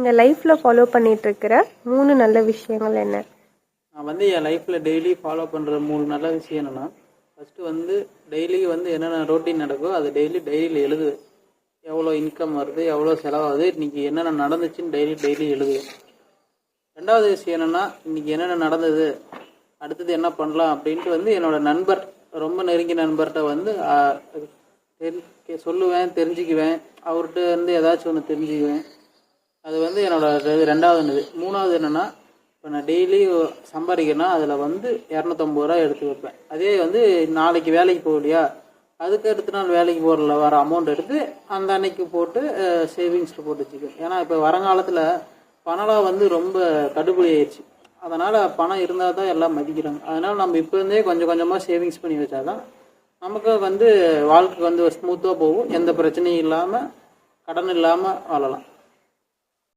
நீங்கள் லைஃப்பில் ஃபாலோ பண்ணிகிட்ருக்கிற 3 நல்ல விஷயங்கள் என்ன? நான் வந்து என் லைஃப்பில் டெய்லி ஃபாலோ பண்ணுற 3 நல்ல விஷயம் என்னென்னா, ஃபஸ்ட்டு வந்து டெய்லி வந்து என்னென்ன ரொட்டீன் நடக்கோ அது டைரியில் எழுதுவேன். எவ்வளோ இன்கம் வருது, எவ்வளோ செலவாகுது, இன்றைக்கி என்னென்ன நடந்துச்சுன்னு டெய்லி எழுதுவேன். ரெண்டாவது விஷயம் என்னென்னா, இன்றைக்கி என்னென்ன நடந்தது, அடுத்தது என்ன பண்ணலாம் அப்படின்ட்டு வந்து என்னோடய நண்பர், ரொம்ப நெருங்கிய நண்பர்கிட்ட வந்து சொல்லுவேன், தெரிஞ்சுக்குவேன். அவர்கிட்ட வந்து ஏதாச்சும் ஒன்று தெரிஞ்சுக்குவேன். அது வந்து என்னோட ரெண்டாவது. மூணாவது என்னென்னா, இப்போ நான் டெய்லி சம்பாதிக்கிறேன்னா அதில் வந்து 250 ரூபா எடுத்து வைப்பேன். அதே வந்து நாளைக்கு வேலைக்கு போகலையா, அதுக்கு அடுத்த நாள் வேலைக்கு போகிறல வர அமௌண்ட் எடுத்து அந்த அன்னைக்கு போட்டு சேவிங்ஸில் போட்டு வச்சுக்குவேன். ஏன்னா இப்போ வருங்காலத்தில் பணம் வந்து ரொம்ப கடுபடி ஆயிடுச்சு. அதனால் பணம் இருந்தால் தான் எல்லாம் மதிக்கிறாங்க. அதனால் நம்ம இப்போ இருந்தே கொஞ்சம் கொஞ்சமாக சேவிங்ஸ் பண்ணி வச்சா தான் நமக்கு வந்து வாழ்க்கை வந்து ஸ்மூத்தாக போகும். எந்த பிரச்சனையும் இல்லாமல், கடன் இல்லாமல் வாழலாம்.